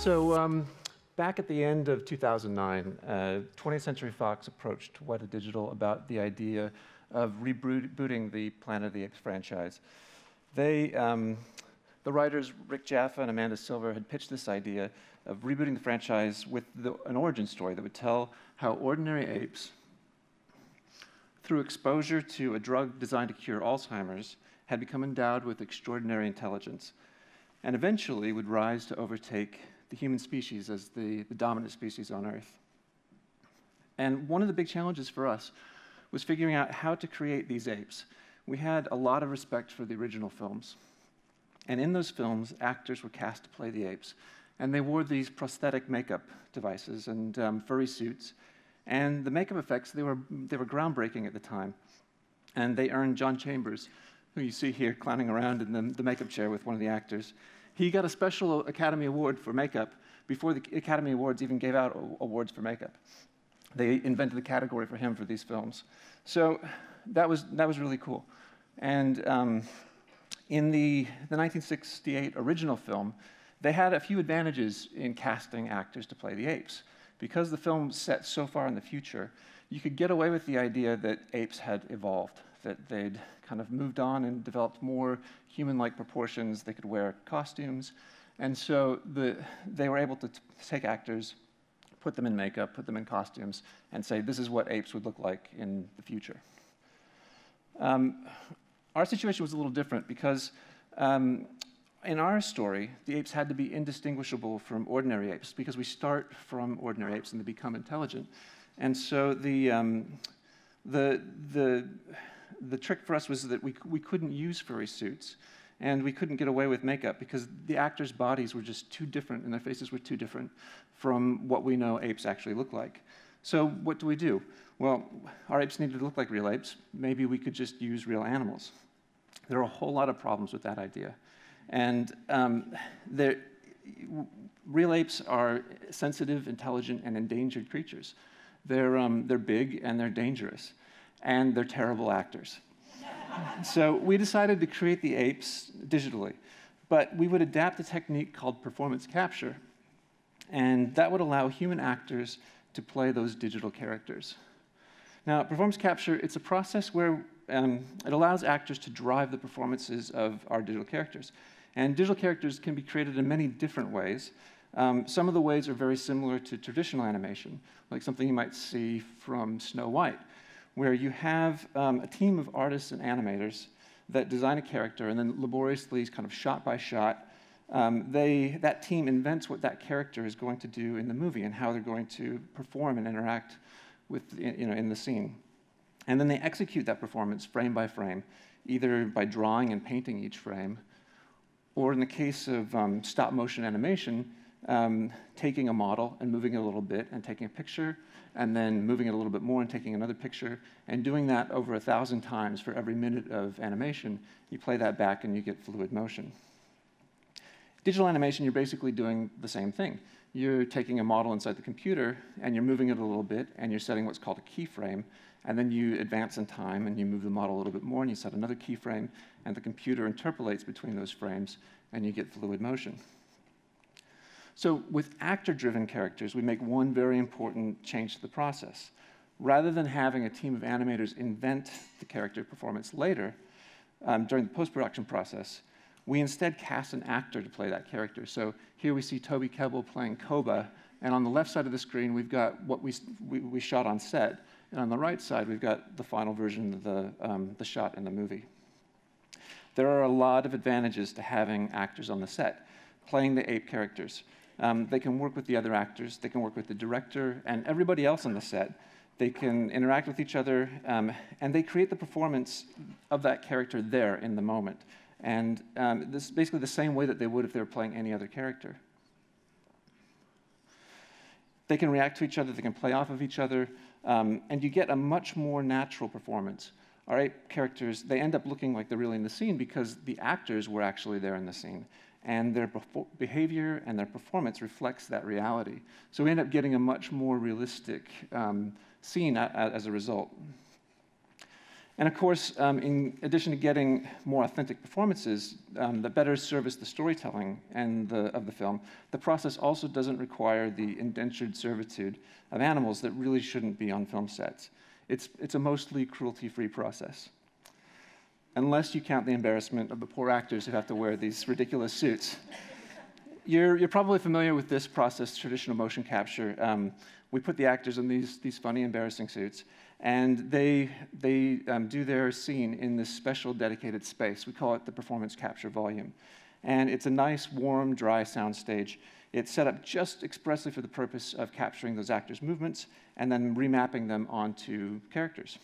Back at the end of 2009, 20th Century Fox approached What a Digital about the idea of rebooting the Planet of the Apes franchise. The writers Rick Jaffa and Amanda Silver had pitched this idea of rebooting the franchise with an origin story that would tell how ordinary apes, through exposure to a drug designed to cure Alzheimer's, had become endowed with extraordinary intelligence, and eventually would rise to overtake the human species as the dominant species on Earth. And one of the big challenges for us was figuring out how to create these apes. We had a lot of respect for the original films. And in those films, actors were cast to play the apes. And they wore these prosthetic makeup devices and furry suits. And the makeup effects, they were groundbreaking at the time. And they earned John Chambers, who you see here clowning around in the makeup chair with one of the actors. He got a special Academy Award for makeup before the Academy Awards even gave out awards for makeup. They invented the category for him for these films. So that was really cool. And in the 1968 original film, they had a few advantages in casting actors to play the apes. Because the film set so far in the future, you could get away with the idea that apes had evolved, that they'd kind of moved on and developed more human-like proportions. They could wear costumes. And so they were able to take actors, put them in makeup, put them in costumes, and say, this is what apes would look like in the future. Our situation was a little different because in our story, the apes had to be indistinguishable from ordinary apes because we start from ordinary apes and they become intelligent. And so the trick for us was that we couldn't use furry suits and we couldn't get away with makeup because the actors' bodies were just too different and their faces were too different from what we know apes actually look like. So what do? Well, our apes needed to look like real apes. Maybe we could just use real animals. There are a whole lot of problems with that idea. And real apes are sensitive, intelligent, and endangered creatures. They're big and they're dangerous. And they're terrible actors. So we decided to create the apes digitally. But we would adapt a technique called performance capture. And that would allow human actors to play those digital characters. Now, performance capture, it's a process where it allows actors to drive the performances of our digital characters. And digital characters can be created in many different ways. Some of the ways are very similar to traditional animation, like something you might see from Snow White, where you have a team of artists and animators that design a character and then laboriously, kind of shot by shot, that team invents what that character is going to do in the movie and how they're going to perform and interact with, in the scene. And then they execute that performance frame by frame, either by drawing and painting each frame, or in the case of stop motion animation, taking a model and moving it a little bit and taking a picture, and then moving it a little bit more and taking another picture, and doing that over 1,000 times for every minute of animation. You play that back and you get fluid motion. Digital animation, you're basically doing the same thing. You're taking a model inside the computer and you're moving it a little bit and you're setting what's called a keyframe, and then you advance in time and you move the model a little bit more and you set another keyframe, and the computer interpolates between those frames and you get fluid motion. So with actor-driven characters, we make one very important change to the process. Rather than having a team of animators invent the character performance later, during the post-production process, we instead cast an actor to play that character. So here we see Toby Kebbell playing Koba, and on the left side of the screen, we've got what we shot on set, and on the right side, we've got the final version of the shot in the movie. There are a lot of advantages to having actors on the set, playing the ape characters. They can work with the other actors, they can work with the director, and everybody else on the set. They can interact with each other, and they create the performance of that character there in the moment. And this is basically the same way that they would if they were playing any other character. They can react to each other, they can play off of each other, and you get a much more natural performance. Our ape characters, they end up looking like they're really in the scene because the actors were actually there in the scene. And their behavior and their performance reflects that reality. So we end up getting a much more realistic scene as a result. And of course, in addition to getting more authentic performances that better service the storytelling of the film, the process also doesn't require the indentured servitude of animals that really shouldn't be on film sets. It's a mostly cruelty-free process, unless you count the embarrassment of the poor actors who have to wear these ridiculous suits. You're probably familiar with this process, traditional motion capture. We put the actors in these funny, embarrassing suits, and they do their scene in this special dedicated space. We call it the performance capture volume. And it's a nice, warm, dry soundstage. It's set up just expressly for the purpose of capturing those actors' movements and then remapping them onto characters.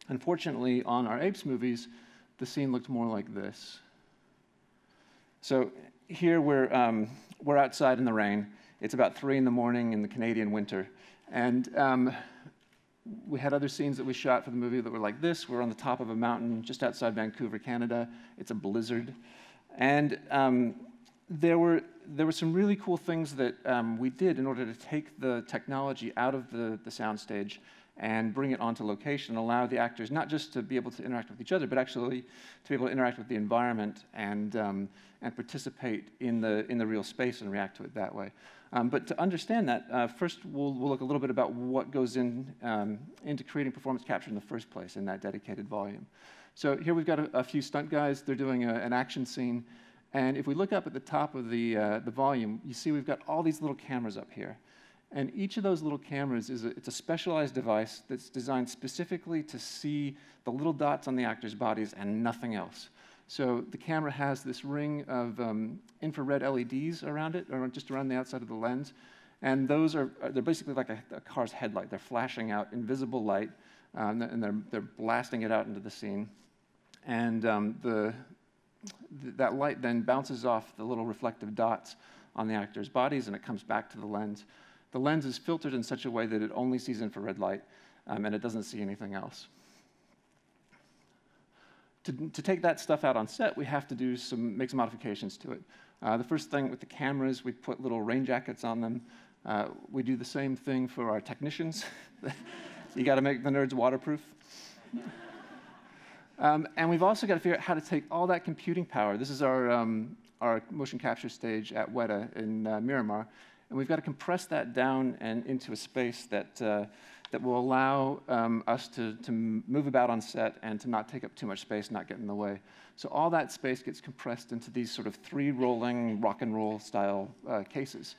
Unfortunately, on our Apes movies, the scene looked more like this. So here we're outside in the rain. It's about 3 in the morning in the Canadian winter. And we had other scenes that we shot for the movie that were like this. We're on the top of a mountain just outside Vancouver, Canada. It's a blizzard. And there were some really cool things that we did in order to take the technology out of the soundstage and bring it onto location, and allow the actors not just to be able to interact with each other, but actually to be able to interact with the environment and participate in the real space and react to it that way. But to understand that, first we'll look a little bit about what goes into creating performance capture in the first place in that dedicated volume. So here we've got a few stunt guys. They're doing an action scene. And if we look up at the top of the volume, you see we've got all these little cameras up here. And each of those little cameras it's a specialized device that's designed specifically to see the little dots on the actors' bodies and nothing else. So the camera has this ring of infrared LEDs around it, or just around the outside of the lens. And they're basically like a car's headlight. They're flashing out invisible light, and they're blasting it out into the scene. And that light then bounces off the little reflective dots on the actors' bodies, and it comes back to the lens. The lens is filtered in such a way that it only sees infrared light, and it doesn't see anything else. To take that stuff out on set, we have to make some modifications to it. The first thing with the cameras, we put little rain jackets on them. We do the same thing for our technicians. You got to make the nerds waterproof. And we've also got to figure out how to take all that computing power. This is our motion capture stage at Weta in Miramar. And we've got to compress that down and into a space that will allow us to move about on set and to not take up too much space, not get in the way. So all that space gets compressed into these sort of 3 rolling rock and roll style cases.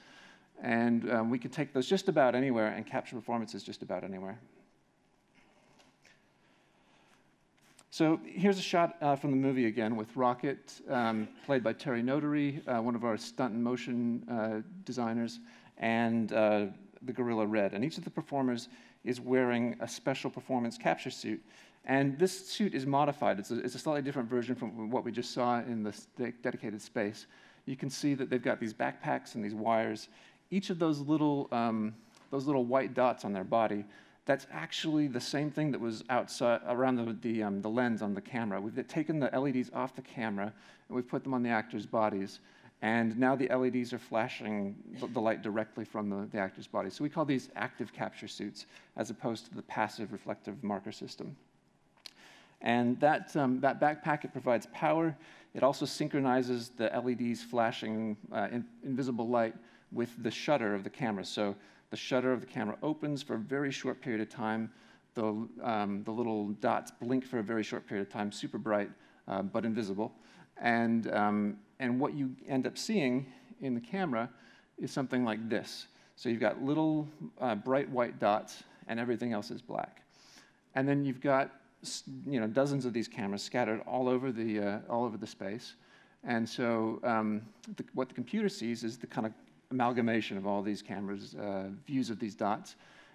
And we can take those just about anywhere and capture performances just about anywhere. So here's a shot from the movie again with Rocket, played by Terry Notary, one of our stunt and motion designers, and the gorilla Red. And each of the performers is wearing a special performance capture suit. And this suit is modified. It's a slightly different version from what we just saw in the dedicated space. You can see that they've got these backpacks and these wires. Each of those little white dots on their body, that's actually the same thing that was outside around the lens on the camera. We've taken the LEDs off the camera, and we've put them on the actors' bodies. And now the LEDs are flashing the light directly from the actors' bodies. So we call these active capture suits, as opposed to the passive reflective marker system. And that backpack, it provides power. It also synchronizes the LEDs flashing invisible light with the shutter of the camera. So the shutter of the camera opens for a very short period of time. The little dots blink for a very short period of time, super bright, but invisible. And what you end up seeing in the camera is something like this. So you've got little bright white dots, and everything else is black. And then you've got dozens of these cameras scattered all over the space. And so what the computer sees is the kind of amalgamation of all these cameras, views of these dots.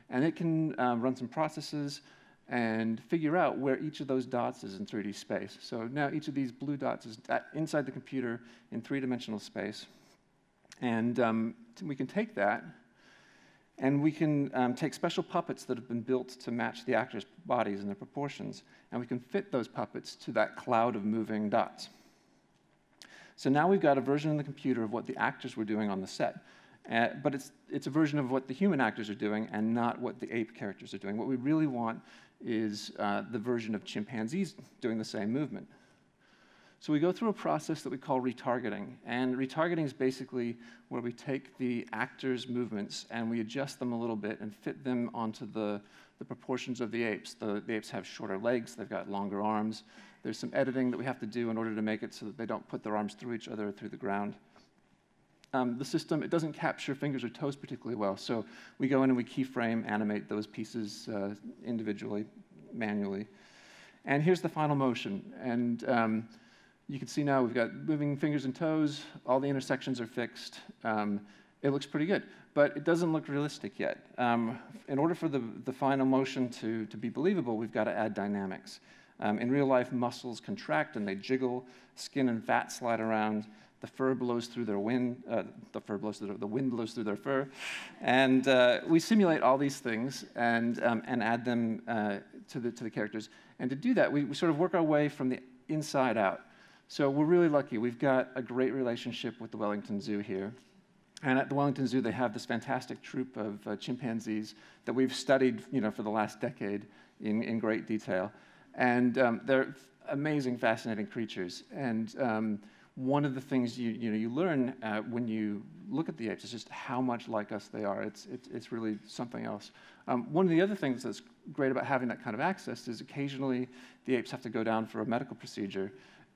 And it can run some processes and figure out where each of those dots is in 3D space. So now each of these blue dots is inside the computer in 3-dimensional space. And we can take that, and we can take special puppets that have been built to match the actors' bodies and their proportions, and we can fit those puppets to that cloud of moving dots. So now we've got a version in the computer of what the actors were doing on the set. But it's a version of what the human actors are doing and not what the ape characters are doing. What we really want is the version of chimpanzees doing the same movement. So we go through a process that we call retargeting. And retargeting is basically where we take the actors' movements and we adjust them a little bit and fit them onto the proportions of the apes. The apes have shorter legs, they've got longer arms. There's some editing that we have to do in order to make it so that they don't put their arms through each other or through the ground. The system, it doesn't capture fingers or toes particularly well, so we go in and we keyframe, animate those pieces individually, manually. And here's the final motion. And you can see now we've got moving fingers and toes, all the intersections are fixed. It looks pretty good, but it doesn't look realistic yet. In order for the final motion to be believable, we've got to add dynamics. In real life, muscles contract and they jiggle, skin and fat slide around, the fur blows through their wind, the wind blows through their fur, and we simulate all these things and add them to the characters. And to do that, we sort of work our way from the inside out. So we're really lucky. We've got a great relationship with the Wellington Zoo here. And at the Wellington Zoo, they have this fantastic troupe of chimpanzees that we've studied, for the last decade in great detail. And they're amazing, fascinating creatures. And one of the things you learn when you look at the apes is just how much like us they are. It's really something else. One of the other things that's great about having that kind of access is occasionally the apes have to go down for a medical procedure.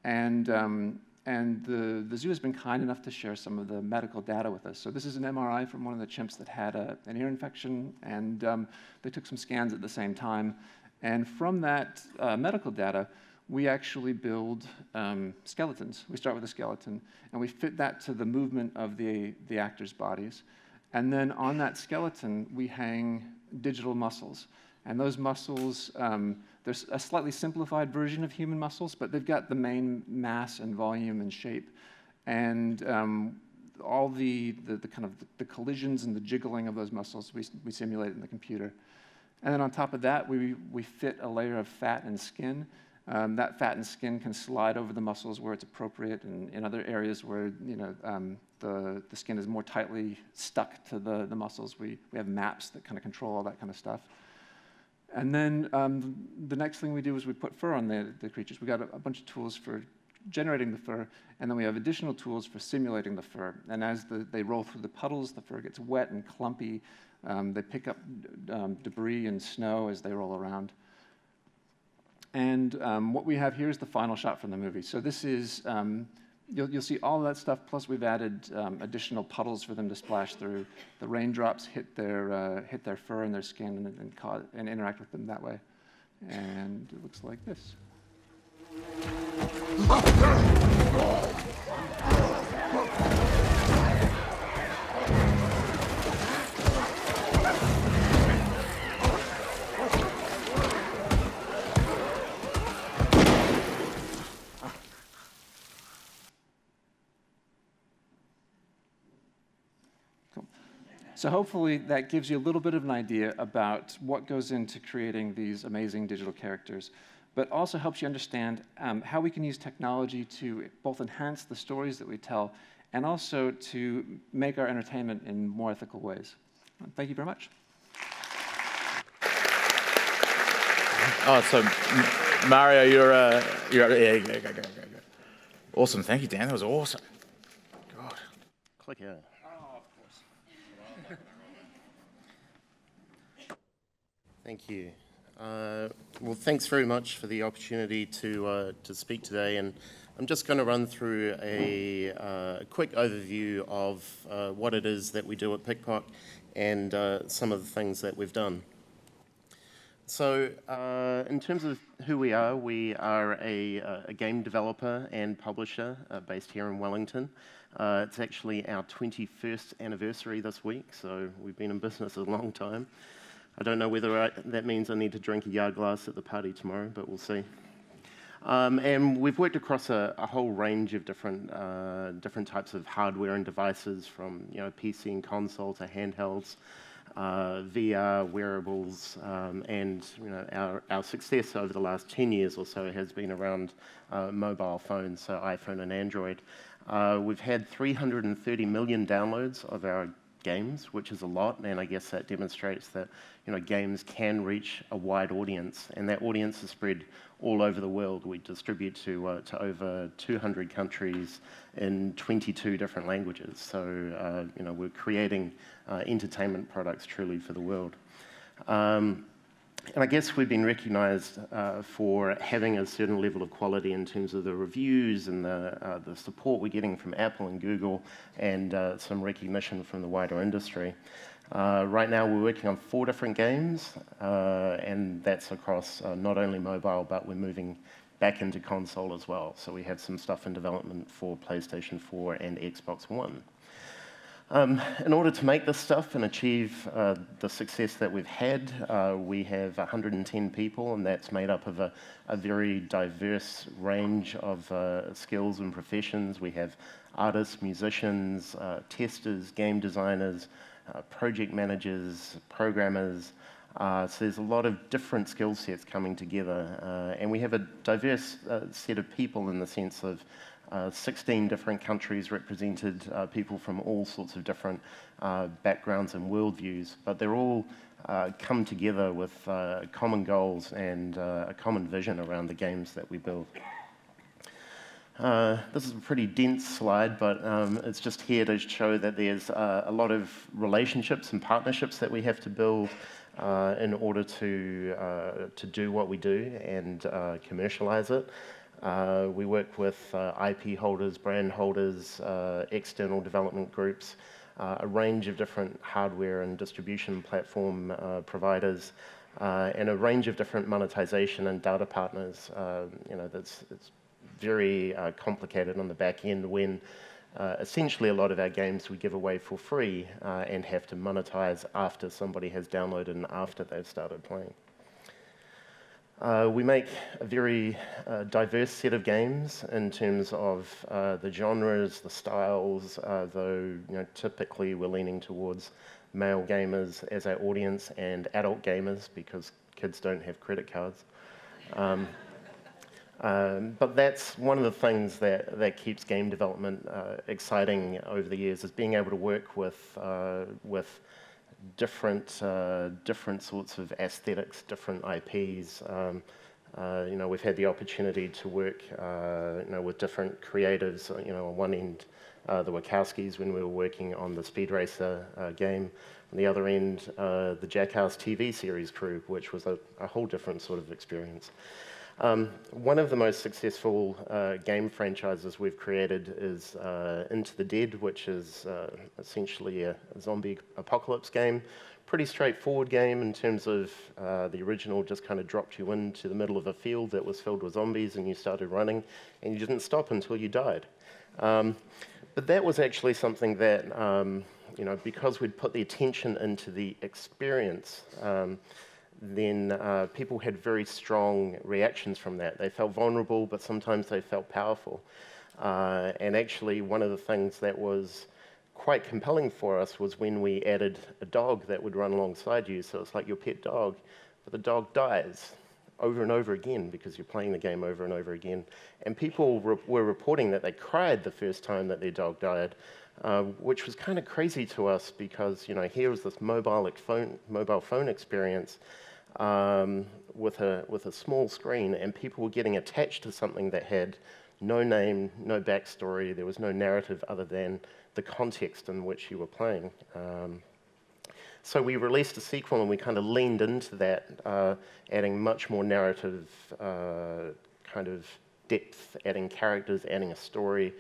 And the zoo has been kind enough to share some of the medical data with us. So this is an MRI from one of the chimps that had an ear infection, and they took some scans at the same time. And from that medical data, we actually build skeletons. We start with a skeleton, and we fit that to the movement of the actors' bodies. And then on that skeleton, we hang digital muscles. And those muscles, there's a slightly simplified version of human muscles, but they've got the main mass and volume and shape. And all the kind of the collisions and the jiggling of those muscles, we simulate in the computer. And then on top of that, we fit a layer of fat and skin. That fat and skin can slide over the muscles where it's appropriate, and in other areas where the skin is more tightly stuck to the muscles, we have maps that kind of control all that kind of stuff. And then the next thing we do is we put fur on the creatures. We got a bunch of tools for generating the fur, and then we have additional tools for simulating the fur. And as they roll through the puddles, the fur gets wet and clumpy. They pick up debris and snow as they roll around. And what we have here is the final shot from the movie. So this is, you'll see all of that stuff, plus we've added additional puddles for them to splash through. The raindrops hit their fur and their skin and interact with them that way. And it looks like this. So hopefully that gives you a little bit of an idea about what goes into creating these amazing digital characters, but also helps you understand how we can use technology to both enhance the stories that we tell and also to make our entertainment in more ethical ways. Thank you very much. Oh, so Mario, you're awesome. Thank you, Dan. That was awesome. God. Click here. Thank you. Well, thanks very much for the opportunity to speak today, and I'm just going to run through a quick overview of what it is that we do at Pickpock and some of the things that we've done. So, in terms of who we are a game developer and publisher based here in Wellington. It's actually our 21st anniversary this week, so we've been in business a long time. I don't know whether that means I need to drink a yard glass at the party tomorrow, but we'll see. And we've worked across a whole range of different types of hardware and devices, from PC and console to handhelds, VR, wearables, and our success over the last 10 years or so has been around mobile phones, so iPhone and Android. We've had 330 million downloads of our games, which is a lot, and I guess that demonstrates that games can reach a wide audience, and that audience is spread all over the world. We distribute to over 200 countries in 22 different languages. So we're creating entertainment products truly for the world. And I guess we've been recognised for having a certain level of quality in terms of the reviews and the support we're getting from Apple and Google, and some recognition from the wider industry. Right now we're working on 4 different games, and that's across not only mobile, but we're moving back into console as well. So we have some stuff in development for PlayStation 4 and Xbox One. In order to make this stuff and achieve the success that we've had, we have 110 people, and that's made up of a very diverse range of skills and professions. We have artists, musicians, testers, game designers, project managers, programmers. So there's a lot of different skill sets coming together, and we have a diverse set of people in the sense of 16 different countries represented, people from all sorts of different backgrounds and worldviews, but they're all come together with common goals and a common vision around the games that we build. This is a pretty dense slide, but it's just here to show that there's a lot of relationships and partnerships that we have to build in order to do what we do and commercialize it. We work with IP holders, brand holders, external development groups, a range of different hardware and distribution platform providers, and a range of different monetization and data partners. It's very complicated on the back end when essentially a lot of our games we give away for free and have to monetize after somebody has downloaded and after they've started playing. We make a very diverse set of games in terms of the genres, the styles, though typically we're leaning towards male gamers as our audience and adult gamers because kids don't have credit cards. But that's one of the things that keeps game development exciting over the years, is being able to work with different sorts of aesthetics, different IPs. We've had the opportunity to work with different creatives. On one end, the Wachowskis when we were working on the Speed Racer game. On the other end, the Jackass TV series crew, which was a whole different sort of experience. One of the most successful game franchises we've created is Into the Dead, which is essentially a zombie apocalypse game. Pretty straightforward game in terms of the original just kind of dropped you into the middle of a field that was filled with zombies and you started running and you didn't stop until you died. But that was actually something that, because we'd put the attention into the experience, then people had very strong reactions from that. They felt vulnerable, but sometimes they felt powerful. And actually, one of the things that was quite compelling for us was when we added a dog that would run alongside you. So it's like your pet dog, but the dog dies over and over again because you're playing the game over and over again. And people were reporting that they cried the first time that their dog died, which was kind of crazy to us because, here was this mobile phone experience with a small screen, and people were getting attached to something that had no name, no backstory. There was no narrative other than the context in which you were playing. So we released a sequel and we kind of leaned into that, adding much more narrative kind of depth, adding characters, adding a story,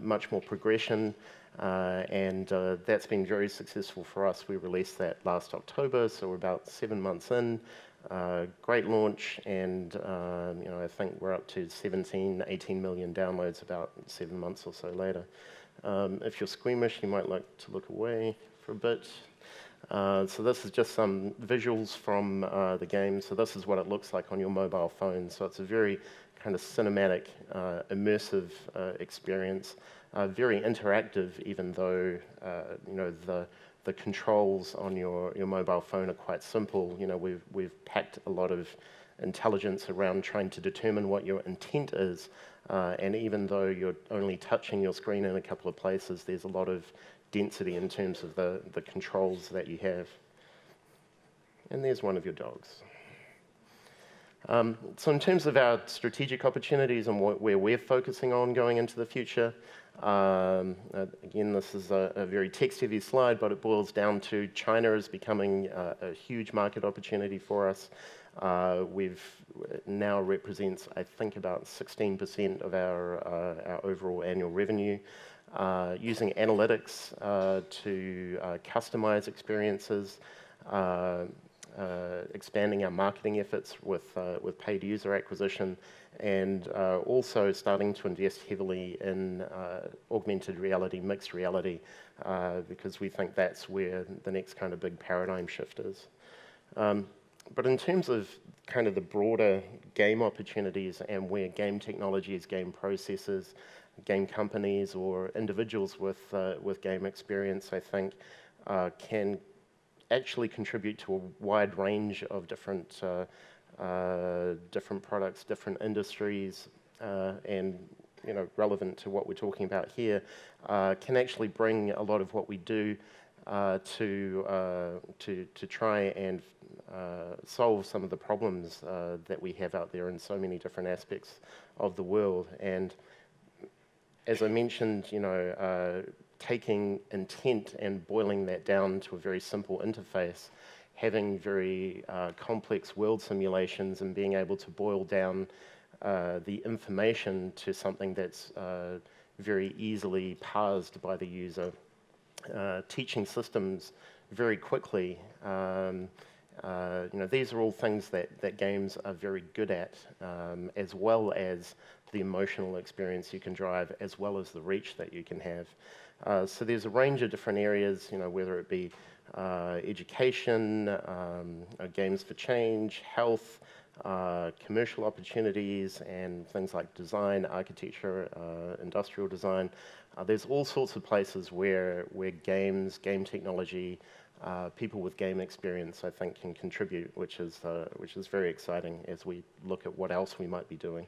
much more progression, and that's been very successful for us. We released that last October, so we're about 7 months in. Great launch, and I think we're up to 18 million downloads about 7 months or so later. If you're squeamish, you might like to look away for a bit. So this is just some visuals from the game. So this is what it looks like on your mobile phone. So it's a very kind of cinematic, immersive experience. Very interactive, even though the controls on your mobile phone are quite simple. We've packed a lot of intelligence around trying to determine what your intent is And even though you're only touching your screen in a couple of places, there's a lot of density in terms of the controls that you have. And there's one of your dogs. So in terms of our strategic opportunities and where we're focusing on going into the future, again, this is a very text-heavy slide, but it boils down to China is becoming a huge market opportunity for us. We've now represents, I think, about 16% of our overall annual revenue. Using analytics to customize experiences, expanding our marketing efforts with paid user acquisition, and also starting to invest heavily in augmented reality, mixed reality, because we think that's where the next kind of big paradigm shift is. But in terms of kind of the broader game opportunities and where game technologies, game processors, game companies, or individuals with game experience, I think, can actually contribute to a wide range of different products, different industries, and relevant to what we're talking about here, can actually bring a lot of what we do to try and solve some of the problems that we have out there in so many different aspects of the world. And as I mentioned, taking intent and boiling that down to a very simple interface, having very complex world simulations and being able to boil down the information to something that's very easily parsed by the user, teaching systems very quickly. These are all things that games are very good at, as well as the emotional experience you can drive, as well as the reach that you can have. So there's a range of different areas, whether it be education, games for change, health, commercial opportunities, and things like design, architecture, industrial design. There's all sorts of places where games, game technology, people with game experience, I think, can contribute, which is very exciting as we look at what else we might be doing.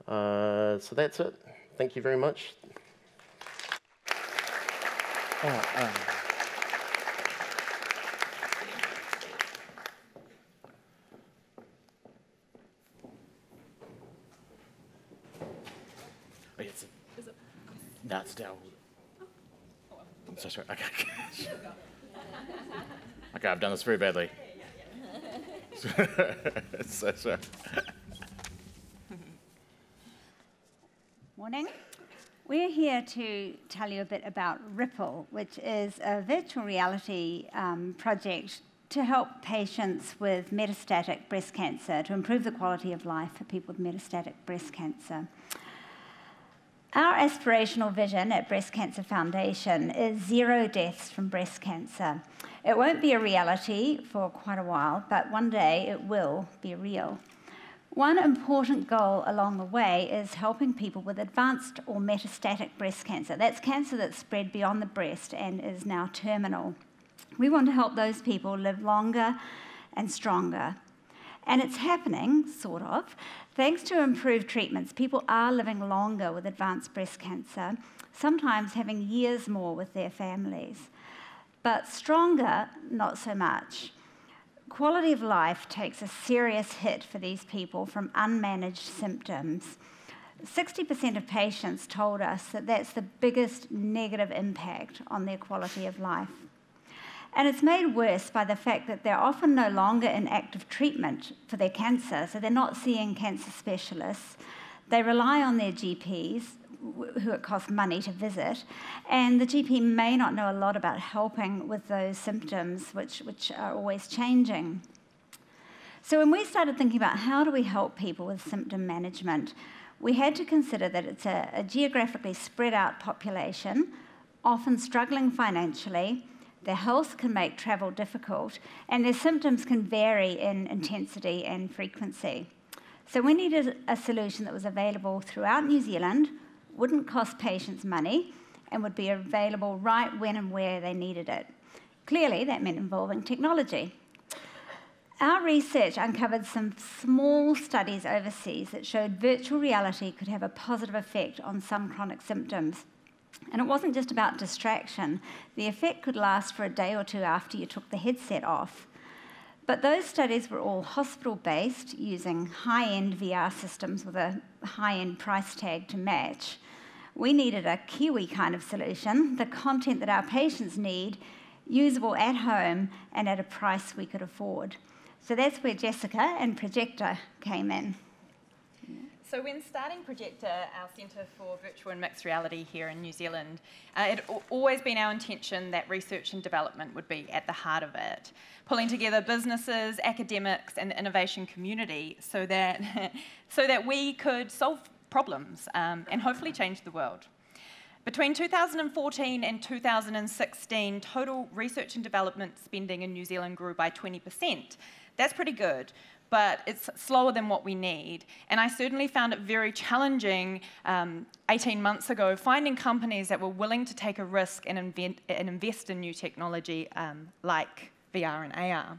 So that's it. Thank you very much. No, it's down. I'm so sorry. Okay. Okay, I've done this very badly. So sorry. Morning. We're here to tell you a bit about Ripple, which is a virtual reality project to help patients with metastatic breast cancer, to improve the quality of life for people with metastatic breast cancer. Our aspirational vision at Breast Cancer Foundation is 0 deaths from breast cancer. It won't be a reality for quite a while, but one day it will be real. One important goal along the way is helping people with advanced or metastatic breast cancer. That's cancer that's spread beyond the breast and is now terminal. We want to help those people live longer and stronger. And it's happening, sort of. Thanks to improved treatments, people are living longer with advanced breast cancer, sometimes having years more with their families. But stronger, not so much. Quality of life takes a serious hit for these people from unmanaged symptoms. 60% of patients told us that that's the biggest negative impact on their quality of life. And it's made worse by the fact that they're often no longer in active treatment for their cancer, so they're not seeing cancer specialists. They rely on their GPs, who it costs money to visit, and the GP may not know a lot about helping with those symptoms, which are always changing. So when we started thinking about how do we help people with symptom management, we had to consider that it's a geographically spread out population, often struggling financially. Their health can make travel difficult, and their symptoms can vary in intensity and frequency. So we needed a solution that was available throughout New Zealand, wouldn't cost patients money, and would be available right when and where they needed it. Clearly, that meant involving technology. Our research uncovered some small studies overseas that showed virtual reality could have a positive effect on some chronic symptoms. And it wasn't just about distraction. The effect could last for a day or two after you took the headset off. But those studies were all hospital-based, using high-end VR systems with a high-end price tag to match. We needed a Kiwi kind of solution, the content that our patients need, usable at home and at a price we could afford. So that's where Jessica and Projector came in. So when starting Projector, our Centre for Virtual and Mixed Reality here in New Zealand, it had always been our intention that research and development would be at the heart of it, pulling together businesses, academics and the innovation community so that we could solve problems and hopefully change the world. Between 2014 and 2016, total research and development spending in New Zealand grew by 20%. That's pretty good, but it's slower than what we need. And I certainly found it very challenging 18 months ago, finding companies that were willing to take a risk and invest in new technology like VR and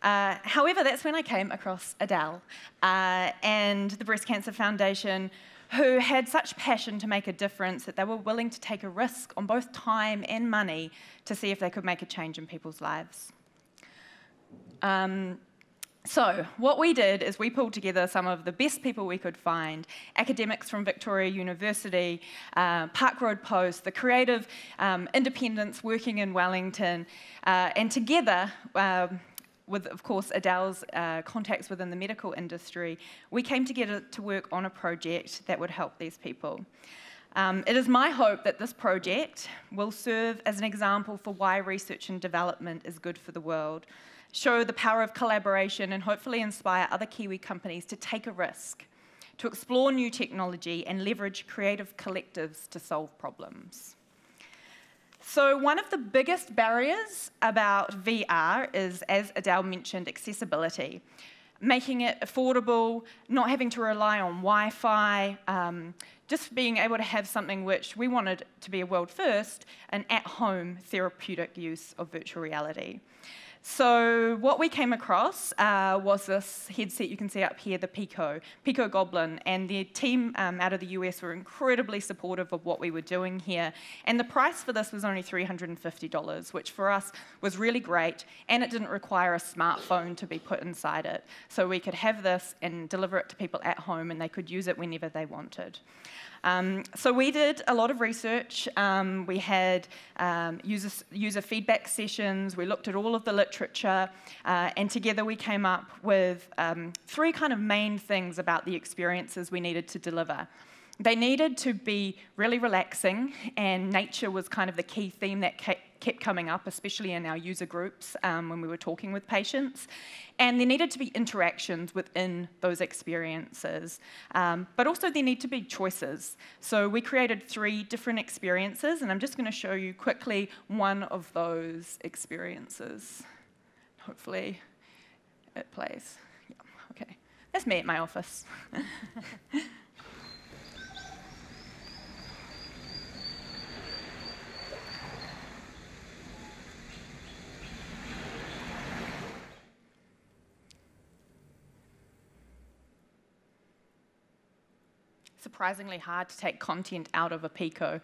AR. However, that's when I came across Adele and the Breast Cancer Foundation, who had such passion to make a difference that they were willing to take a risk on both time and money to see if they could make a change in people's lives. So what we did is we pulled together some of the best people we could find, academics from Victoria University, Park Road Post, the creative independents working in Wellington, and together, with, of course, Adele's contacts within the medical industry, we came together to work on a project that would help these people. It is my hope that this project will serve as an example for why research and development is good for the world, show the power of collaboration, and hopefully inspire other Kiwi companies to take a risk, to explore new technology and leverage creative collectives to solve problems. So one of the biggest barriers about VR is, as Adele mentioned, accessibility. Making it affordable, not having to rely on Wi-Fi, just being able to have something which we wanted to be a world first, an at-home therapeutic use of virtual reality. So what we came across was this headset you can see up here, the Pico Goblin, and the team out of the US were incredibly supportive of what we were doing here. And the price for this was only $350, which for us was really great, and it didn't require a smartphone to be put inside it. So we could have this and deliver it to people at home, and they could use it whenever they wanted. So we did a lot of research. We had user feedback sessions. We looked at all of the literature, and together we came up with 3 kind of main things about the experiences we needed to deliver. They needed to be really relaxing, and nature was kind of the key theme that kept coming up, especially in our user groups when we were talking with patients. And there needed to be interactions within those experiences, but also there need to be choices. So we created 3 different experiences, and I'm just going to show you quickly one of those experiences. Hopefully it plays. Yeah, okay, that's me at my office. Surprisingly hard to take content out of a Pico.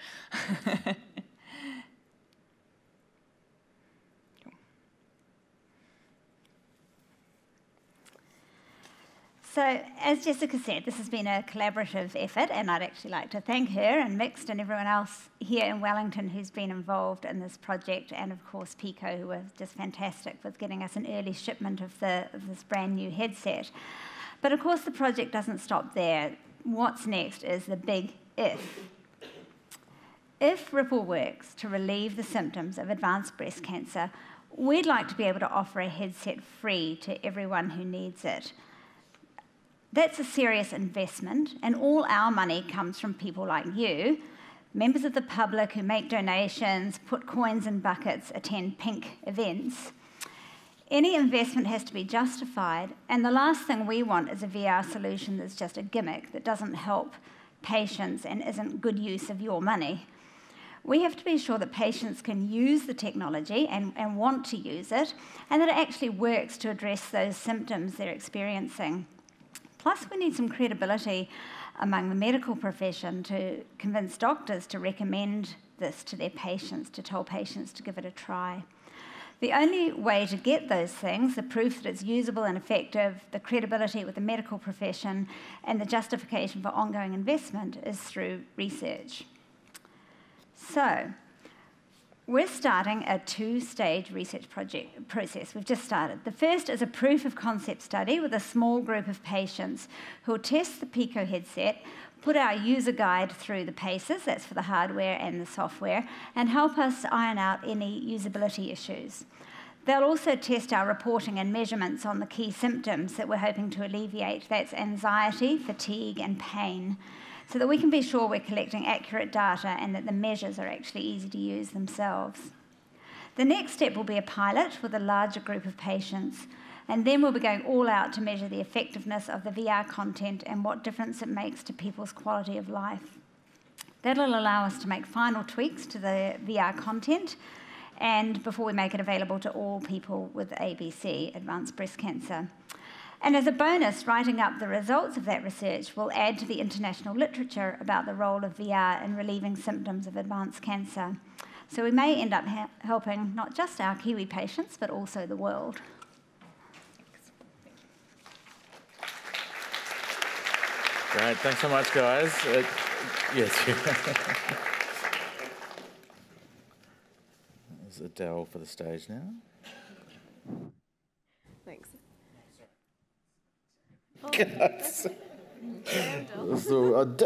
So, as Jessica said, this has been a collaborative effort, and I'd actually like to thank her and Mixed and everyone else here in Wellington who's been involved in this project, and of course Pico, who were just fantastic with getting us an early shipment of this brand new headset. But of course the project doesn't stop there. What's next is the big if. If Ripple works to relieve the symptoms of advanced breast cancer, we'd like to be able to offer a headset free to everyone who needs it. That's a serious investment, and all our money comes from people like you, members of the public who make donations, put coins in buckets, attend pink events. Any investment has to be justified, and the last thing we want is a VR solution that's just a gimmick that doesn't help patients and isn't good use of your money. We have to be sure that patients can use the technology and want to use it, and that it actually works to address those symptoms they're experiencing. Plus, we need some credibility among the medical profession to convince doctors to recommend this to their patients, to tell patients to give it a try. The only way to get those things, the proof that it's usable and effective, the credibility with the medical profession, and the justification for ongoing investment is through research. So, we're starting a two-stage research process. We've just started. The first is a proof of concept study with a small group of patients who will test the Pico headset, put our user guide through the paces, that's for the hardware and the software, and help us iron out any usability issues. They'll also test our reporting and measurements on the key symptoms that we're hoping to alleviate. That's anxiety, fatigue, and pain, so that we can be sure we're collecting accurate data and that the measures are actually easy to use themselves. The next step will be a pilot with a larger group of patients, and then we'll be going all out to measure the effectiveness of the VR content and what difference it makes to people's quality of life. That'll allow us to make final tweaks to the VR content and before we make it available to all people with ABC, advanced breast cancer. And as a bonus, writing up the results of that research will add to the international literature about the role of VR in relieving symptoms of advanced cancer. So we may end up helping not just our Kiwi patients, but also the world. Great, thanks so much, guys. Yes. There's Adele for the stage now. Thanks. So,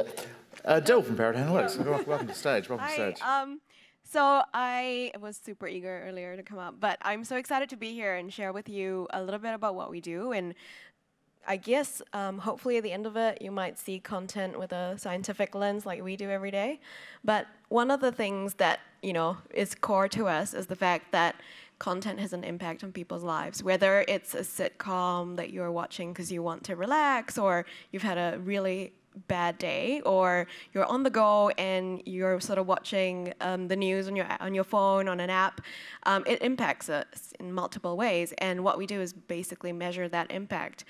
Adele from Parrot Analytics. Welcome to the stage. Welcome to the stage. So I was super eager earlier to come up, but I'm so excited to be here and share with you a little bit about what we do. And I guess hopefully at the end of it, you might see content with a scientific lens like we do every day. But one of the things that, is core to us is the fact that content has an impact on people's lives, whether it's a sitcom that you're watching because you want to relax, or you've had a really bad day, or you're on the go and you're sort of watching the news on your phone, on an app. It impacts us in multiple ways, and what we do is basically measure that impact.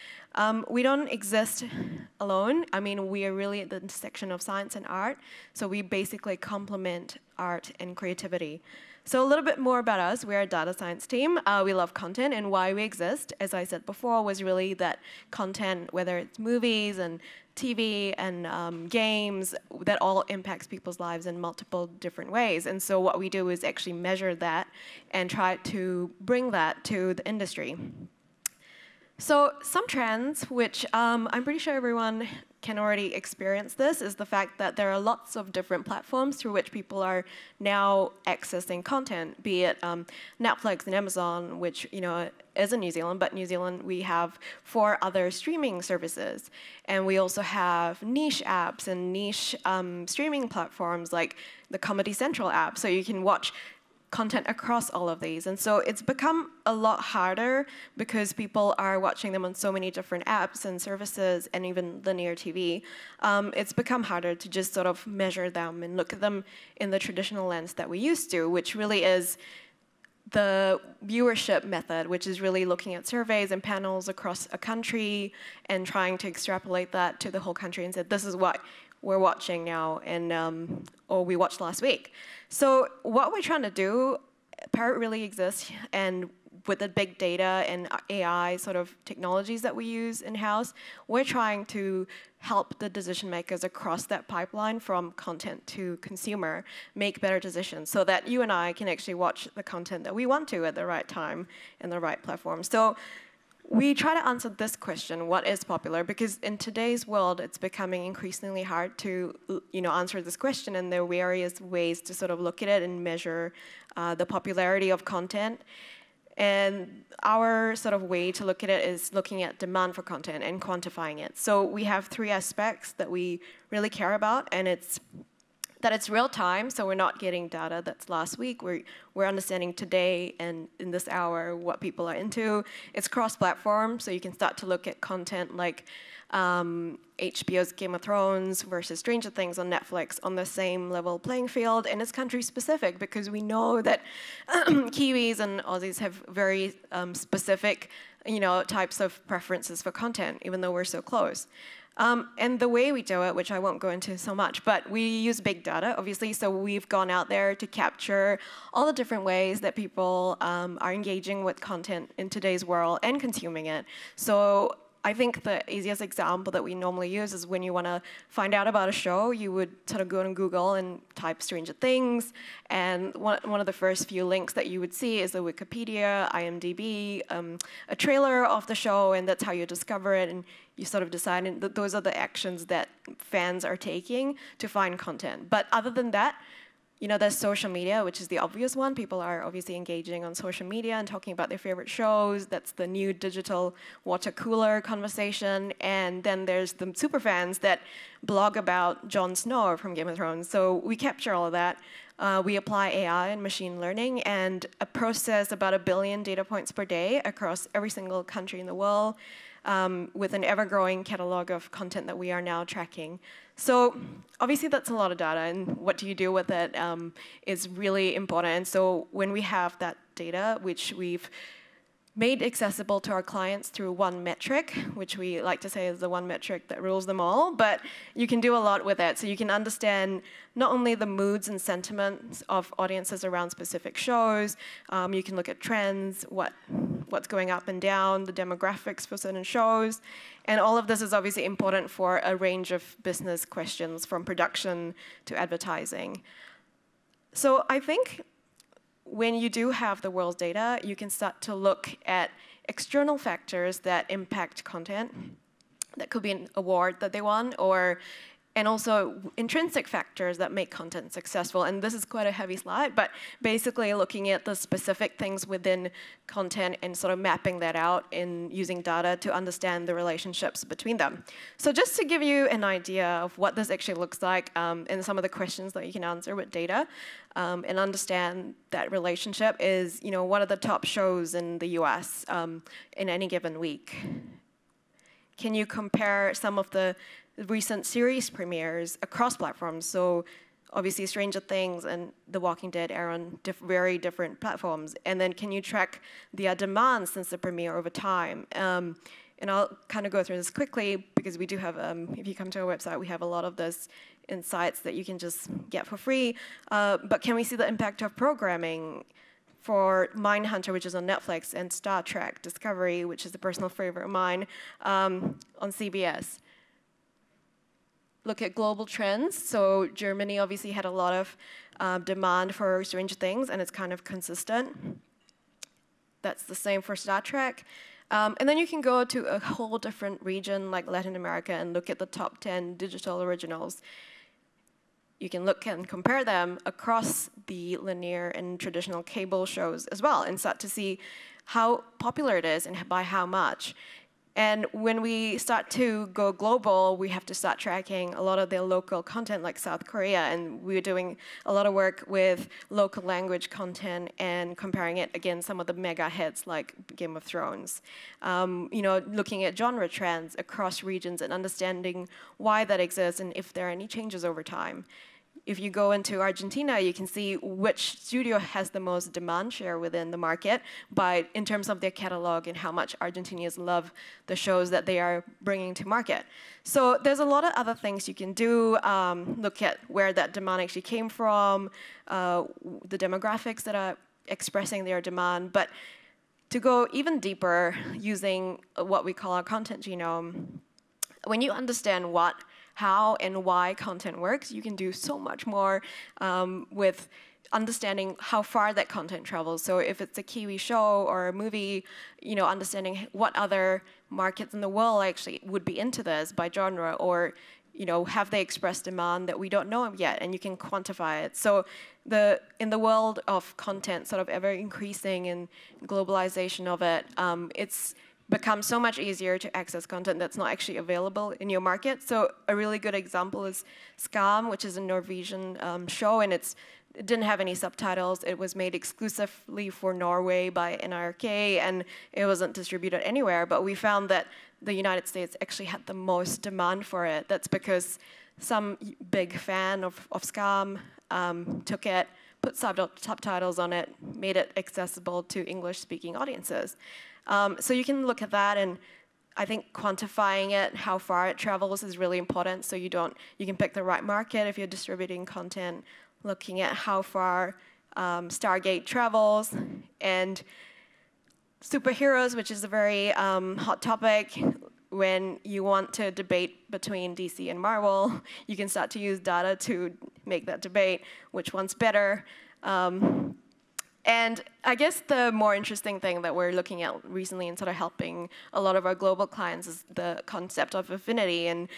We don't exist alone. I mean, we are really at the intersection of science and art, so we basically complement art and creativity. So a little bit more about us. We're a data science team. We love content, and why we exist, as I said before, was really that content, whether it's movies and TV and games, that all impacts people's lives in multiple different ways. And so what we do is actually measure that and try to bring that to the industry. So some trends, which I'm pretty sure everyone can already experience this, is the fact that there are lots of different platforms through which people are now accessing content, be it Netflix and Amazon, which is in New Zealand, but New Zealand we have 4 other streaming services. And we also have niche apps and niche streaming platforms like the Comedy Central app, so you can watch content across all of these. And so it's become a lot harder because people are watching them on so many different apps and services and even linear TV. It's become harder to just sort of measure them and look at them in the traditional lens that we used to, which really is the viewership method, which is really looking at surveys and panels across a country and trying to extrapolate that to the whole country and say, this is what we're watching now, and or we watched last week. So what we're trying to do, Parrot really exists, and with the big data and AI sort of technologies that we use in-house, we're trying to help the decision makers across that pipeline from content to consumer make better decisions so that you and I can actually watch the content that we want to at the right time and the right platform. So we try to answer this question, what is popular? Because in today's world, it's becoming increasingly hard to answer this question, and there are various ways to sort of look at it and measure the popularity of content. And our sort of way to look at it is looking at demand for content and quantifying it. So we have 3 aspects that we really care about, and it's that it's real time, so we're not getting data that's last week. We're understanding today and in this hour what people are into. It's cross-platform, so you can start to look at content like HBO's Game of Thrones versus Stranger Things on Netflix on the same level playing field, and it's country specific because we know that Kiwis and Aussies have very specific, types of preferences for content, even though we're so close. And the way we do it, which I won't go into so much, but we use big data, obviously, so we've gone out there to capture all the different ways that people are engaging with content in today's world and consuming it. So I think the easiest example that we normally use is when you want to find out about a show, you would sort of go on Google and type Stranger Things, and one of the first few links that you would see is the Wikipedia, IMDb, a trailer of the show, and that's how you discover it, and you sort of decide, and those are the actions that fans are taking to find content. But other than that, there's social media, which is the obvious one. People are obviously engaging on social media and talking about their favorite shows. That's the new digital water cooler conversation. And then there's the superfans that blog about Jon Snow from Game of Thrones. So we capture all of that. We apply AI and machine learning and process about 1 billion data points per day across every single country in the world, with an ever-growing catalog of content that we are now tracking. So obviously that's a lot of data, and what do you do with it is really important. And so when we have that data, which we've made accessible to our clients through one metric, which we like to say is the one metric that rules them all, but you can do a lot with it. So you can understand not only the moods and sentiments of audiences around specific shows, you can look at trends, what's going up and down, the demographics for certain shows, and all of this is obviously important for a range of business questions from production to advertising. So I think when you do have the world's data, you can start to look at external factors that impact content. That could be an award that they won, and also intrinsic factors that make content successful. And this is quite a heavy slide, but basically looking at the specific things within content and sort of mapping that out in using data to understand the relationships between them. So just to give you an idea of what this actually looks like and some of the questions that you can answer with data and understand that relationship is, what are the top shows in the US in any given week? Can you compare some of the recent series premieres across platforms? So obviously Stranger Things and The Walking Dead are on very different platforms. And then can you track the demand since the premiere over time? And I'll kind of go through this quickly because we do have, if you come to our website, we have a lot of those insights that you can just get for free. But can we see the impact of programming for Mindhunter, which is on Netflix, and Star Trek Discovery, which is a personal favorite of mine, on CBS? Look at global trends. So Germany obviously had a lot of demand for Stranger Things, and it's kind of consistent. That's the same for Star Trek. And then you can go to a whole different region like Latin America and look at the top 10 digital originals. You can look and compare them across the linear and traditional cable shows as well and start to see how popular it is and by how much. And when we start to go global, we have to start tracking a lot of their local content like South Korea, and we're doing a lot of work with local language content and comparing it against some of the mega hits like Game of Thrones. Looking at genre trends across regions and understanding why that exists and if there are any changes over time. If you go into Argentina, you can see which studio has the most demand share within the market in terms of their catalog and how much Argentinians love the shows that they are bringing to market. So there's a lot of other things you can do. Look at where that demand actually came from, the demographics that are expressing their demand. But to go even deeper using what we call our content genome, when you understand how and why content works, you can do so much more with understanding how far that content travels. So if it's a Kiwi show or a movie, understanding what other markets in the world actually would be into this by genre, or have they expressed demand that we don't know yet, and you can quantify it. So in the world of content sort of ever increasing and globalization of it, it's becomes so much easier to access content that's not actually available in your market. So a really good example is Skam, which is a Norwegian show, and it's it didn't have any subtitles. It was made exclusively for Norway by NRK, and it wasn't distributed anywhere. But we found that the United States actually had the most demand for it. That's because some big fan of Skam took it, put subtitles on it, made it accessible to English-speaking audiences. So you can look at that, and I think quantifying it, how far it travels, is really important. So you can pick the right market if you're distributing content, looking at how far Stargate travels, and superheroes, which is a very hot topic. When you want to debate between DC and Marvel, you can start to use data to make that debate, which one's better. And I guess the more interesting thing that we're looking at recently and sort of helping a lot of our global clients is the concept of affinity. And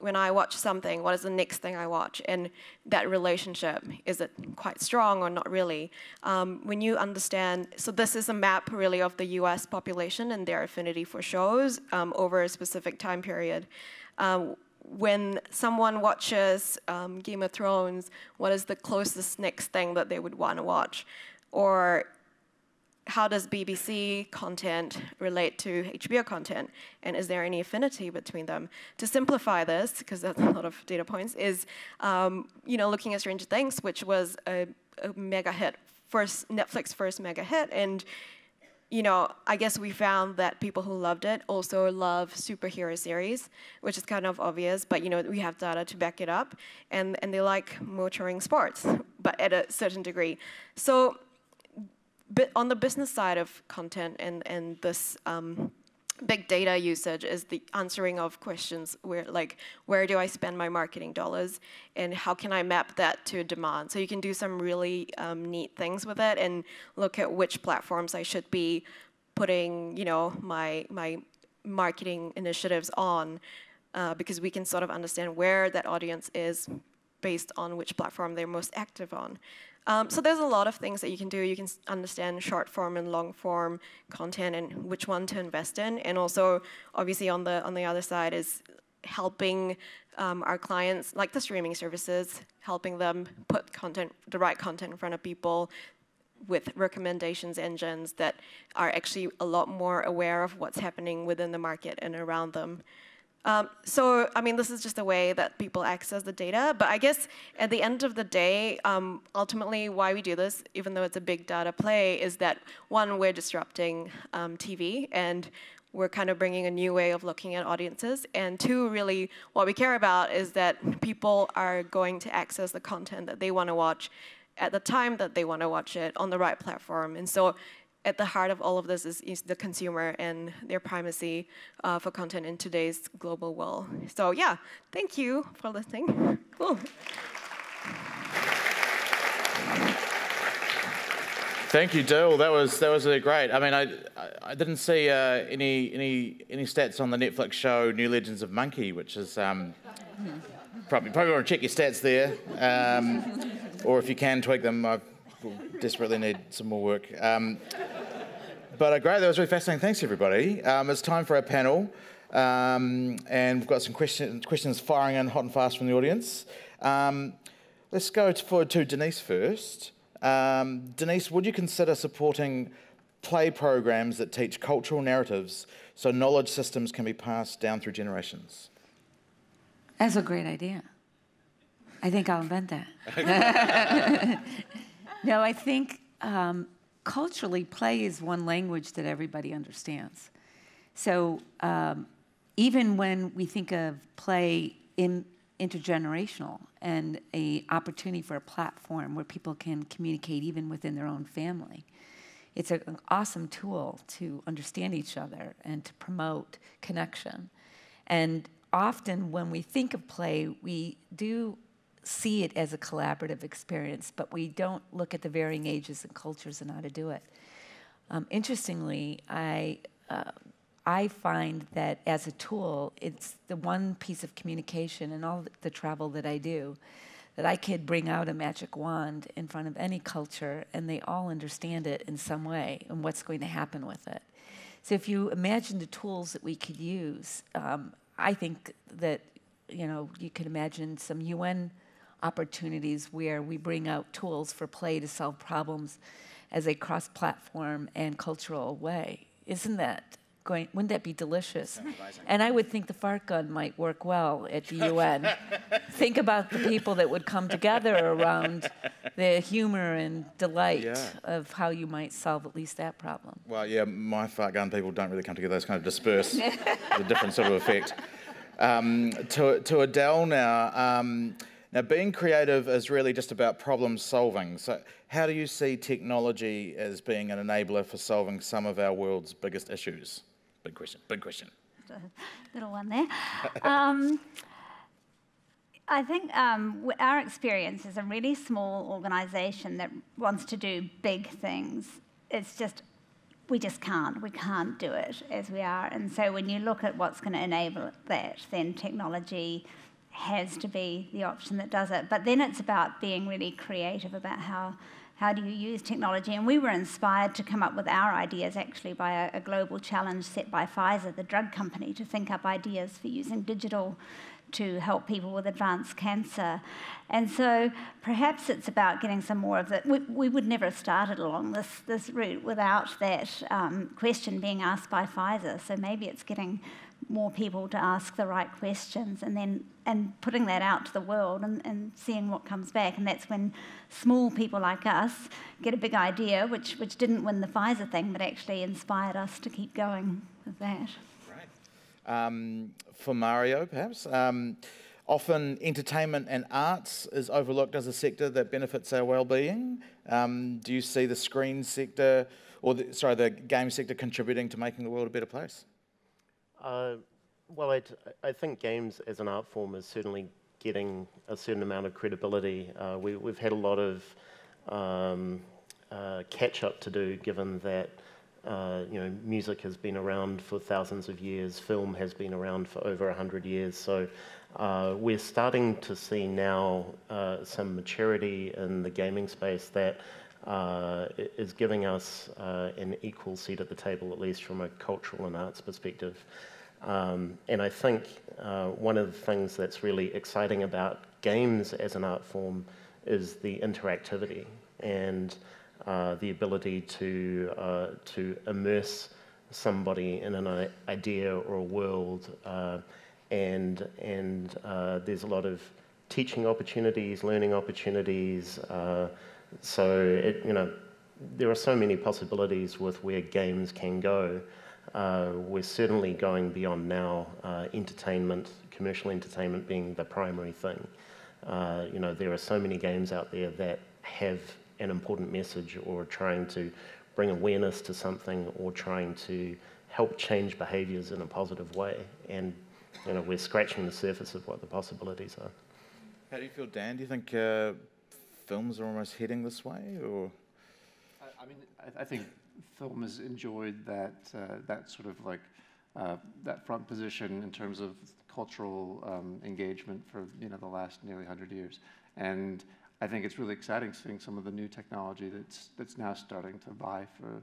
when I watch something, what is the next thing I watch? And that relationship, is it quite strong or not really? When you understand, so this is a map really of the US population and their affinity for shows over a specific time period. When someone watches Game of Thrones, what is the closest next thing that they would want to watch? Or how does BBC content relate to HBO content? And is there any affinity between them? To simplify this, because that's a lot of data points, is looking at Stranger Things, which was a mega hit, Netflix first mega hit. And I guess we found that people who loved it also love superhero series, which is kind of obvious, but we have data to back it up. And they like motoring sports, but at a certain degree. So on the business side of content and this big data usage is the answering of questions where do I spend my marketing dollars, and how can I map that to demand? So you can do some really neat things with it and look at which platforms I should be putting my marketing initiatives on, because we can sort of understand where that audience is based on which platform they're most active on. So there's a lot of things that you can do. You can understand short form and long form content and which one to invest in. And also, obviously, on the other side is helping our clients, like the streaming services, helping them put the right content in front of people with recommendations engines that are actually a lot more aware of what's happening within the market and around them. So, this is just a way that people access the data. But I guess at the end of the day, ultimately why we do this, even though it's a big data play, is that, one, we're disrupting TV, and we're kind of bringing a new way of looking at audiences. And two, really, what we care about is that people are going to access the content that they want to watch at the time that they want to watch it on the right platform. And so at the heart of all of this is the consumer and their primacy for content in today's global world. So yeah, thank you for listening. Cool. Thank you, Dill. That was really great. I didn't see any stats on the Netflix show New Legends of Monkey, which is probably want to check your stats there, or if you can tweak them. I desperately need some more work. But great, that was really fascinating. Thanks, everybody. It's time for our panel, and we've got some questions firing in hot and fast from the audience. Let's go forward to Denise first. Denise, would you consider supporting play programs that teach cultural narratives so knowledge systems can be passed down through generations? That's a great idea. I think I'll invent that. No, I think culturally, play is one language that everybody understands. So even when we think of play intergenerational and an opportunity for a platform where people can communicate even within their own family, it's an awesome tool to understand each other and to promote connection. And often when we think of play, we do see it as a collaborative experience, but we don't look at the varying ages and cultures and how to do it. Interestingly, I find that as a tool, it's the one piece of communication in all the travel that I do that I could bring out a magic wand in front of any culture and they all understand it in some way and what's going to happen with it. So if you imagine the tools that we could use, I think that you could imagine some UN opportunities where we bring out tools for play to solve problems as a cross-platform and cultural way. Isn't that going, wouldn't that be delicious? And I would think the fart gun might work well at the UN. Think about the people that would come together around the humor and delight of how you might solve at least that problem. Well, yeah, my fart gun people don't really come together. Those kind of disperse. It's a different sort of effect. To Adele now. Now, being creative is really just about problem solving. So how do you see technology as being an enabler for solving some of our world's biggest issues? Big question, big question. Little one there. I think our experience is a really small organisation that wants to do big things. It's just, we can't do it as we are. And so when you look at what's going to enable that, then technology has to be the option that does it. But then it's about being really creative about how do you use technology. And we were inspired to come up with our ideas actually by a global challenge set by Pfizer, the drug company, to think up ideas for using digital to help people with advanced cancer. And so perhaps it's about getting some more of that. We would never have started along this route without that question being asked by Pfizer. So maybe it's getting more people to ask the right questions and putting that out to the world and seeing what comes back. And that's when small people like us get a big idea, which didn't win the Pfizer thing, but actually inspired us to keep going with that. Right. For Mario, perhaps, often entertainment and arts is overlooked as a sector that benefits our well-being. Do you see the screen sector, or the game sector contributing to making the world a better place? Well, I think games as an art form is certainly getting a certain amount of credibility. We've had a lot of catch-up to do, given that music has been around for thousands of years, film has been around for over 100 years. So we're starting to see now some maturity in the gaming space that is giving us an equal seat at the table, at least from a cultural and arts perspective. And I think one of the things that's really exciting about games as an art form is the interactivity and the ability to immerse somebody in an idea or a world, and there's a lot of teaching opportunities, learning opportunities. So there are so many possibilities with where games can go. We're certainly going beyond now, entertainment, commercial entertainment being the primary thing. There are so many games out there that have an important message, or trying to bring awareness to something, or trying to help change behaviours in a positive way. And we're scratching the surface of what the possibilities are. How do you feel, Dan? Do you think films are almost heading this way, or? I think film has enjoyed that sort of like that front position in terms of cultural engagement for the last nearly 100 years, and I think it's really exciting seeing some of the new technology that's now starting to vie for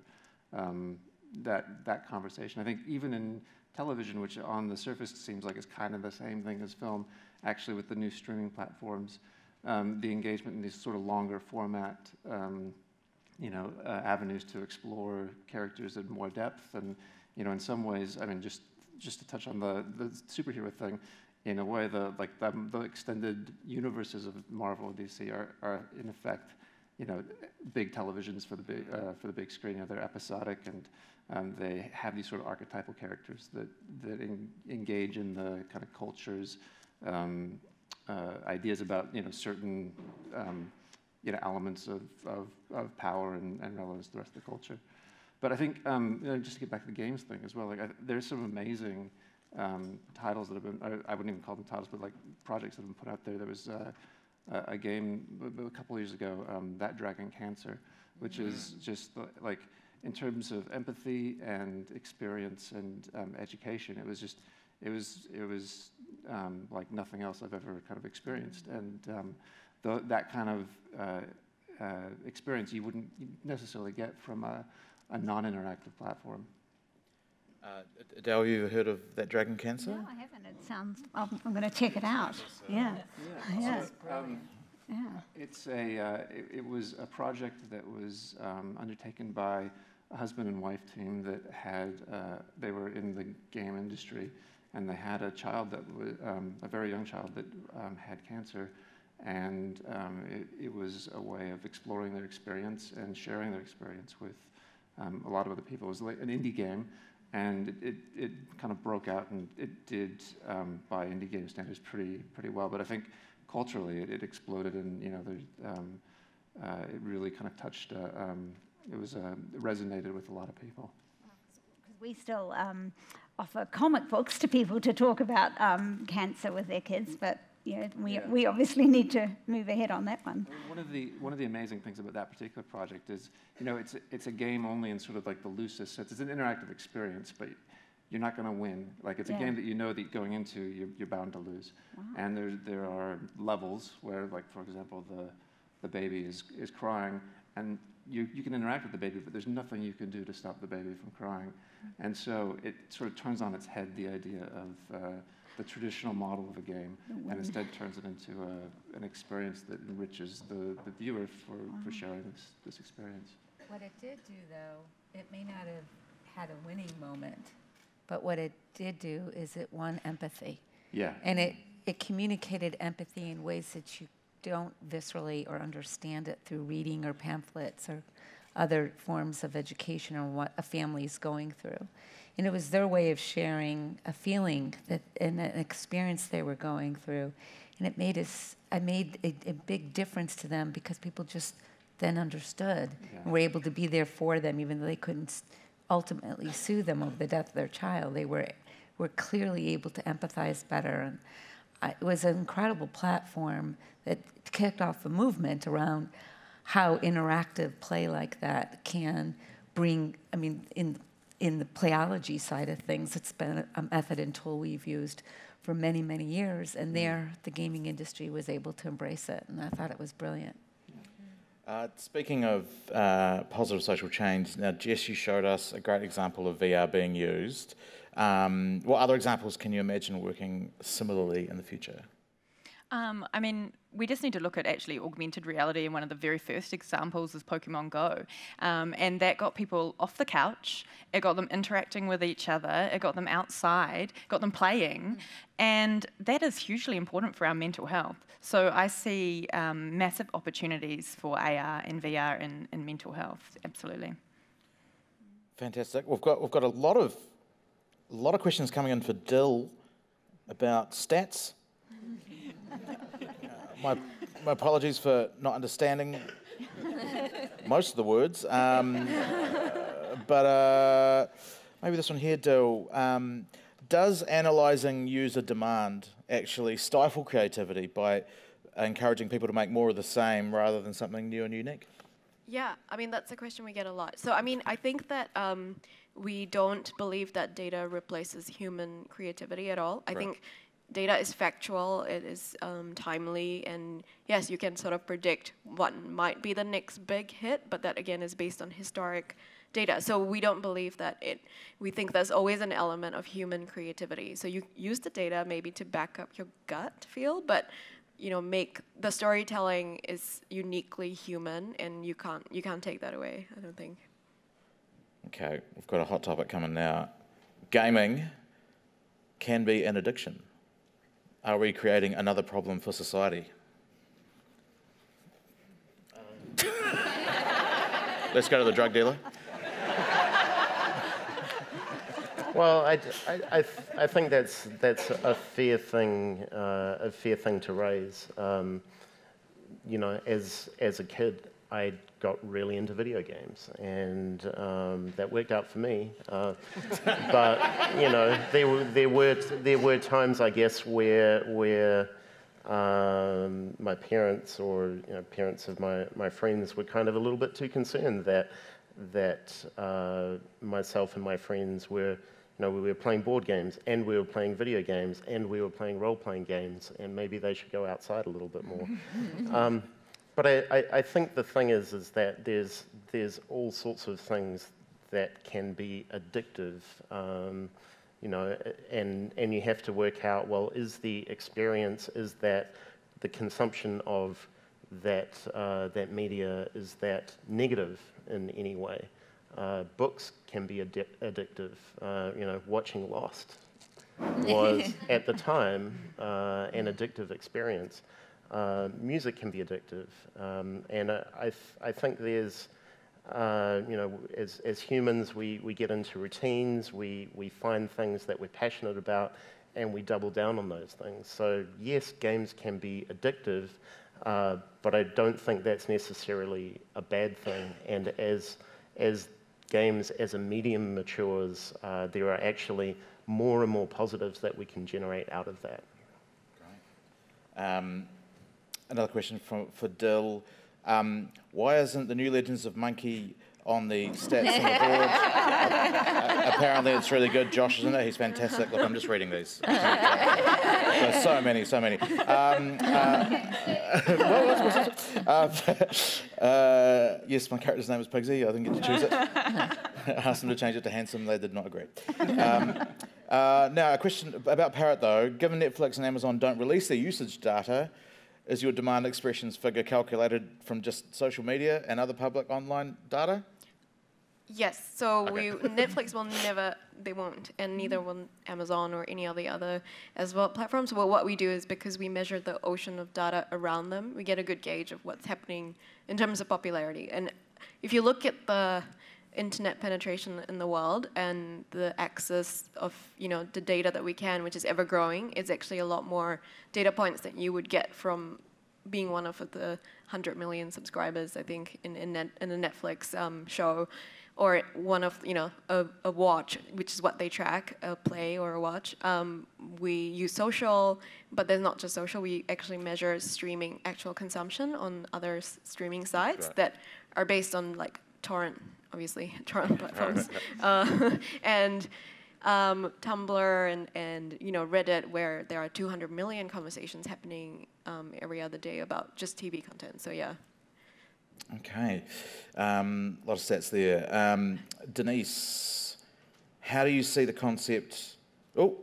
that conversation. I think even in television, which on the surface seems like it's kind of the same thing as film, actually with the new streaming platforms, the engagement in these sort of longer format avenues to explore characters in more depth, and in some ways, I mean, just to touch on the superhero thing, in a way, the extended universes of Marvel and DC are in effect, big televisions for the big screen. They're episodic, and they have these sort of archetypal characters that engage in the kind of culture's ideas about certain elements of power and relevance to the rest of the culture. But I think just to get back to the games thing as well, there's some amazing titles that have been, I wouldn't even call them titles, but like projects that have been put out there. There was a game a couple of years ago, That Dragon Cancer, which is just like, in terms of empathy and experience and education, it was like nothing else I've ever kind of experienced. And that kind of experience you wouldn't necessarily get from a non-interactive platform. Adele, you ever heard of That Dragon Cancer? No, I haven't. It sounds, I'm going to check it out. Yeah. Yeah. It was a project that was undertaken by a husband and wife team that had, they were in the game industry, and they had a child that was, a very young child that had cancer, and it was a way of exploring their experience and sharing their experience with a lot of other people. It was like an indie game, and it kind of broke out, and it did, by indie game standards, pretty well. But I think culturally it exploded, and it really kind of touched. It resonated with a lot of people. Because we still offer comic books to people to talk about cancer with their kids, but we obviously need to move ahead on that one. I mean, one of the amazing things about that particular project is, it's a game only in sort of like the loosest sense. It's an interactive experience, but you're not going to win. Like, it's a game that that going into, you're bound to lose. Wow. And there are levels where, like, for example, the baby is crying, and you can interact with the baby, but there's nothing you can do to stop the baby from crying. And so it sort of turns on its head the idea of the traditional model of a game, and instead turns it into an experience that enriches the viewer for sharing this experience. What it did do, though, it may not have had a winning moment, but what it did do is it won empathy. Yeah. And it communicated empathy in ways that you don't viscerally or understand it through reading or pamphlets or other forms of education or what a family is going through. And it was their way of sharing a feeling and an experience they were going through. And it made a big difference to them, because people just then understood and were able to be there for them, even though they couldn't ultimately sue them over the death of their child. They were clearly able to empathize better. And it was an incredible platform that kicked off a movement around how interactive play like that can bring, in the playology side of things, it's been a method and tool we've used for many, many years, and there the gaming industry was able to embrace it, and I thought it was brilliant. Speaking of positive social change, now Jess, you showed us a great example of VR being used. What other examples can you imagine working similarly in the future? We just need to look at actually augmented reality, and one of the very first examples is Pokemon Go. And that got people off the couch, it got them interacting with each other, it got them outside, got them playing, and that is hugely important for our mental health. So I see massive opportunities for AR and VR in mental health, absolutely. Fantastic. We've got a lot of questions coming in for Dill about stats. My apologies for not understanding most of the words, but maybe this one here, Dill. Does analysing user demand actually stifle creativity by encouraging people to make more of the same rather than something new and unique? Yeah, that's a question we get a lot. So, I think that we don't believe that data replaces human creativity at all. I think data is factual, it is timely, and yes, you can sort of predict what might be the next big hit, but that again is based on historic data. So we don't believe that we think there's always an element of human creativity. So you use the data maybe to back up your gut feel, but make the storytelling is uniquely human, and you can't take that away, I don't think. Okay, we've got a hot topic coming now. Gaming can be an addiction. Are we creating another problem for society? Let's go to the drug dealer. Well, I think that's a fair thing to raise. As a kid, I got really into video games, and that worked out for me. But there were times, I guess, where my parents or parents of my friends were kind of a little bit too concerned that myself and my friends were. We were playing board games, and we were playing video games, and we were playing role-playing games, and maybe they should go outside a little bit more. But I think the thing is that there's all sorts of things that can be addictive, and you have to work out, well, is the experience, is that the consumption of that that media is that negative in any way. Books can be addictive. You know, watching Lost was at the time an addictive experience. Music can be addictive, and I think there's, you know, as humans, we get into routines, we find things that we're passionate about, and we double down on those things. So yes, games can be addictive, but I don't think that's necessarily a bad thing. And as games as a medium matures, there are actually more and more positives that we can generate out of that. Great. Another question for Dill. Why isn't the New Legends of Monkey on the stats on the board? Apparently it's really good. Josh is in it. He's fantastic. Look, I'm just reading these. There's so many. Yes, my character's name is Pigsy. I didn't get to choose it. I asked them to change it to Handsome. They did not agree. Now, a question about Parrot, though. Given Netflix and Amazon don't release their usage data, is your demand expressions figure calculated from just social media and other public online data? Yes, so Okay. Netflix will never, they won't, and neither will Amazon or any of the other as well platforms. Well, what we do is, because we measure the ocean of data around them, we get a good gauge of what's happening in terms of popularity. And if you look at the internet penetration in the world and the access of, you know, the data that we can, which is ever growing, it's actually a lot more data points that you would get from being one of the 100 million subscribers, I think, in a Netflix show, or one of, you know, a watch, which is what they track, a play or a watch. We use social, but there's not just social. We actually measure streaming actual consumption on other streaming sites that are based on, like, torrent, obviously, torrent platforms, and Tumblr and you know, Reddit, where there are 200 million conversations happening every other day about just TV content. So yeah. Okay, a lot of stats there. Denise, how do you see the concept? How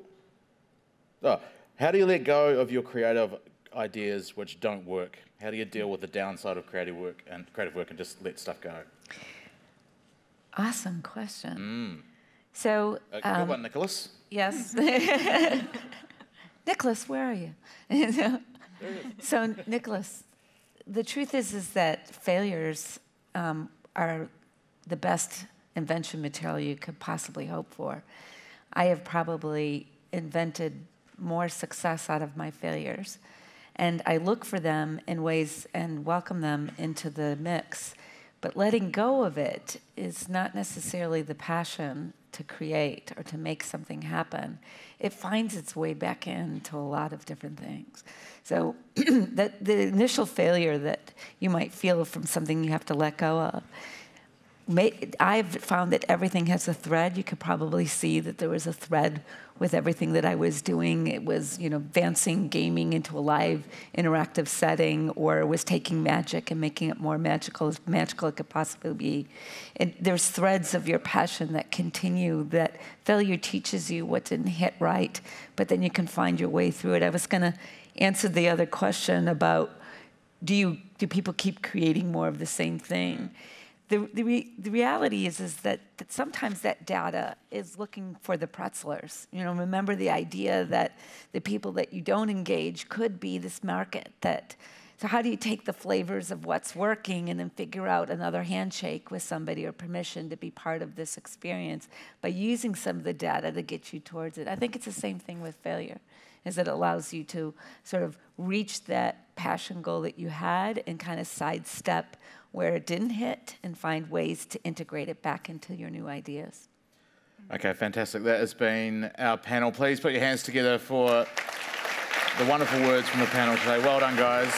do you let go of your creative ideas which don't work? How do you deal with the downside of creative work and just let stuff go? Awesome question. So, good one, Nicholas. Yes. Nicholas, where are you? So, Nicholas, the truth is that failures are the best invention material you could possibly hope for. I have probably invented more success out of my failures, and I look for them in ways and welcome them into the mix. But letting go of it is not necessarily the passion to create or to make something happen. It finds its way back into a lot of different things. So the initial failure that you might feel from something you have to let go of, I've found that everything has a thread. You could probably see that there was a thread with everything that I was doing. It was, you know, advancing gaming into a live interactive setting, or it was taking magic and making it more magical as magical it could possibly be. And there's threads of your passion that continue, that failure teaches you what didn't hit right, but then you can find your way through it. I was going to answer the other question about do people keep creating more of the same thing? The reality is that sometimes that data is looking for the pretzlers. You know, remember the idea that the people that you don't engage could be this market. So how do you take the flavors of what's working and then figure out another handshake with somebody or permission to be part of this experience by using some of the data to get you towards it? I think it's the same thing with failure, is that it allows you to sort of reach that passion goal that you had and kind of sidestep where it didn't hit and find ways to integrate it back into your new ideas. Okay, fantastic. That has been our panel. Please put your hands together for the wonderful words from the panel today. Well done, guys.